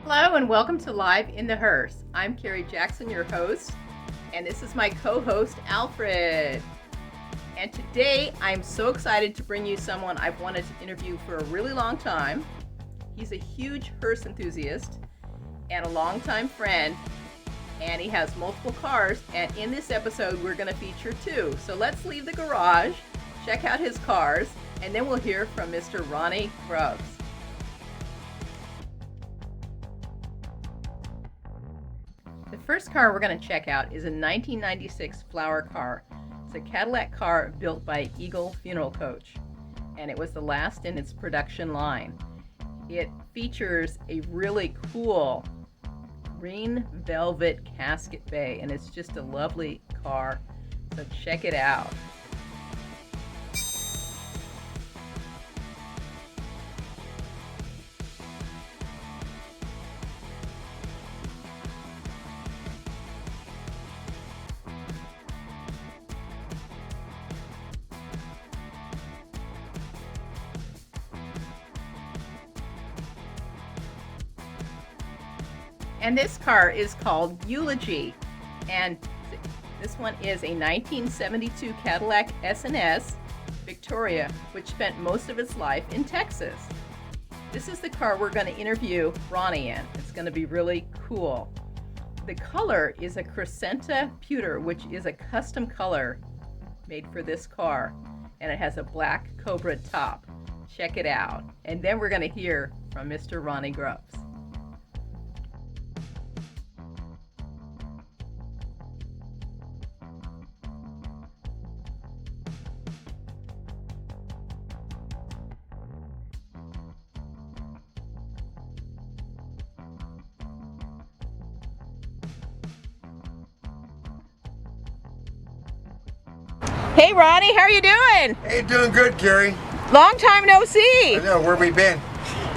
Hello and welcome to Live in the Hearse. I'm Kerri Jackson, your host, and this is my co-host Alfred. And today I'm so excited to bring you someone I've wanted to interview for a really long time. He's a huge hearse enthusiast and a longtime friend, and he has multiple cars, and in this episode we're going to feature two. So let's leave the garage, check out his cars, and then we'll hear from Mr. Ronnie Grubbs. The first car we're going to check out is a 1996 Flower car. It's a Cadillac car built by Eagle Funeral Coach, and it was the last in its production line. It features a really cool green velvet casket bay, and it's just a lovely car, so check it out. And this car is called Eulogy, and this one is a 1972 Cadillac S&S Victoria, which spent most of its life in Texas. This is the car we're going to interview Ronnie in. It's going to be really cool. The color is a Crescenta Pewter, which is a custom color made for this car, and it has a black Cobra top. Check it out. And then we're going to hear from Mr. Ronnie Grubbs. Hey Ronnie, how are you doing? Hey, doing good, Kerri. Long time no see. I know, where we been?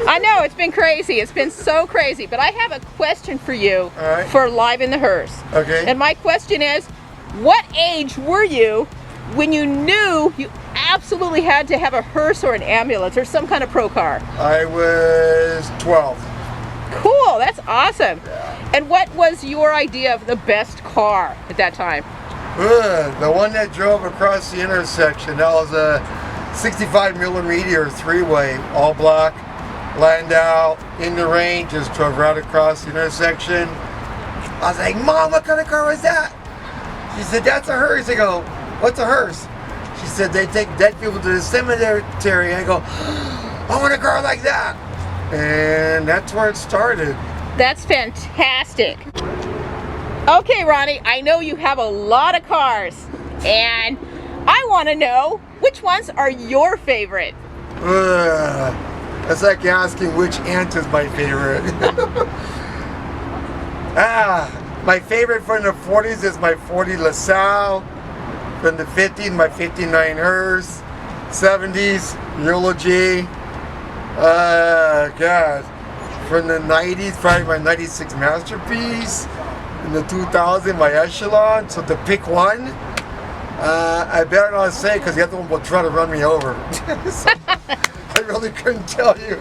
I know, it's been crazy. It's been so crazy. But I have a question for you for Live in the Hearse. Okay. And my question is, what age were you when you knew you absolutely had to have a hearse or an ambulance or some kind of pro car? I was 12. Cool, that's awesome. Yeah. And what was your idea of the best car at that time? The one that drove across the intersection. That was a 65 millimeter three-way, all black, Landau, in the rain, just drove right across the intersection. I was like, Mom, what kind of car was that? She said, that's a hearse. I go, what's a hearse? She said, they take dead people to the cemetery. I go, I want a car like that. And that's where it started. That's fantastic. Okay, Ronnie, I know you have a lot of cars, and I want to know which ones are your favorite. That's like asking which ant is my favorite. My favorite from the 40s is my 40 LaSalle. From the 50s, my 59 Hearse. 70s, Eulogy. God. From the 90s, probably my 96 Masterpiece. In the 2000, my Echelon. So to pick one, I better not say because the other one will try to run me over. So, I really couldn't tell you.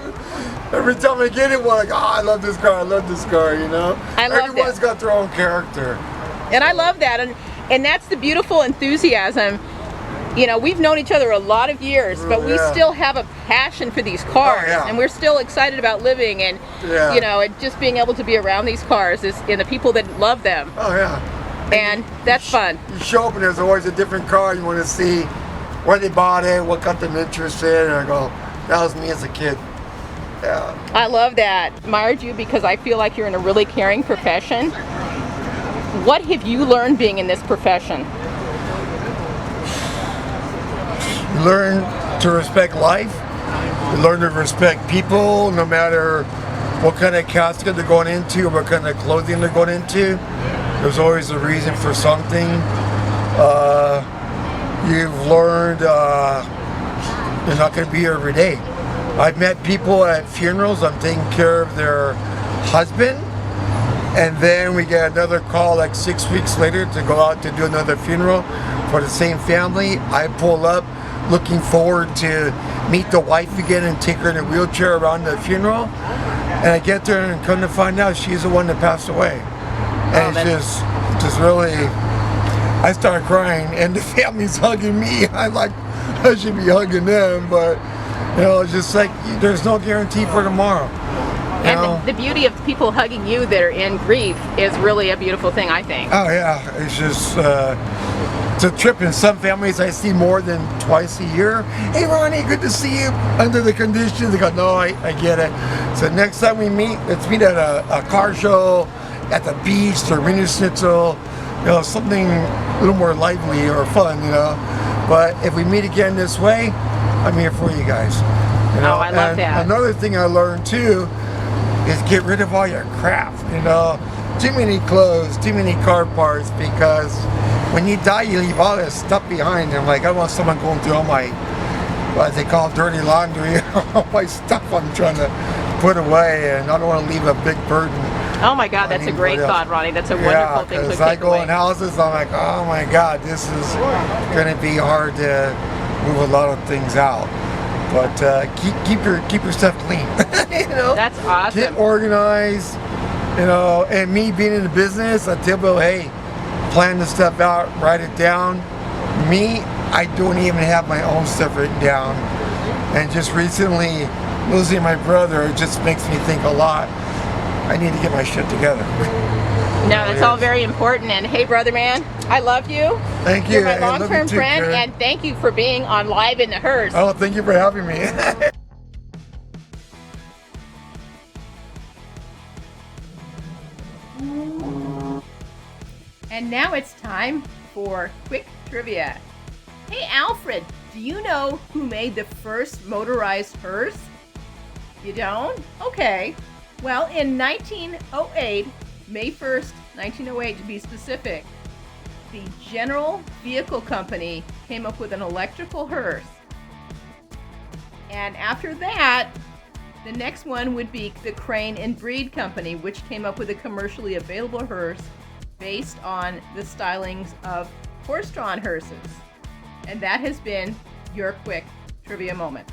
Every time I get it, I'm like, oh, I love this car, you know? Everyone's got their own character. And I love that, and that's the beautiful enthusiasm. You know, we've known each other a lot of years, but we still have a passion for these cars, and we're still excited about living, and you know, and just being able to be around these cars and the people that love them. Oh yeah. And that's fun. You show up and there's always a different car you want to see, where they bought it, what got them interested, and I go, that was me as a kid. Yeah. I love that. Admired you because I feel like you're in a really caring profession. What have you learned being in this profession? You learn to respect life. You learn to respect people, no matter what kind of casket they're going into or what kind of clothing they're going into. There's always a reason for something. You've learned you're not going to be here every day. I've met people at funerals. I'm taking care of their husband, and then we get another call like 6 weeks later to go out to do another funeral for the same family. I pull up looking forward to meet the wife again and take her in a wheelchair around the funeral. And I get there and come to find out she's the one that passed away. And it's just really, I start crying and the family's hugging me. I'm like, I should be hugging them, but you know, it's just like there's no guarantee for tomorrow. And the beauty of people hugging you that are in grief is really a beautiful thing, I think. Oh yeah, it's just it's a trip. In some families I see more than twice a year. Hey Ronnie, good to see you. Under the conditions, they go, no, I get it. So next time we meet, let's meet at a car show, at the beach, or mini schnitzel, you know, something a little more lively or fun, you know. But if we meet again this way, I'm here for you guys. You know? Oh, I love that. Another thing I learned too is get rid of all your crap, you know. Too many clothes, too many car parts, because when you die, you leave all this stuff behind. And like, I don't want someone going through all my, what they call dirty laundry, all my stuff I'm trying to put away, and I don't want to leave a big burden. Oh my God, that's a great thought, Ronnie. That's a wonderful thing to take away. I go in houses, I'm like, oh my God, this is going to be hard to move a lot of things out. But keep your stuff clean. You know, that's awesome. Get organized. You know, and me being in the business, I tell people, hey, plan the stuff out, write it down. Me, I don't even have my own stuff written down. And just recently, losing my brother just makes me think a lot. I need to get my shit together. No, that's all very important. And hey, brother man, I love you. Thank you. You're my long-term friend, Kerri. and thank you for being on Live in the Hearse. Oh, thank you for having me. And now it's time for quick trivia. Hey, Alfred, do you know who made the first motorized hearse? You don't? Okay. Well, in 1908, May 1st, 1908 to be specific, the General Vehicle Company came up with an electrical hearse. And after that, the next one would be the Crane and Breed Company, which came up with a commercially available hearse based on the stylings of horse-drawn hearses. And that has been your quick trivia moment.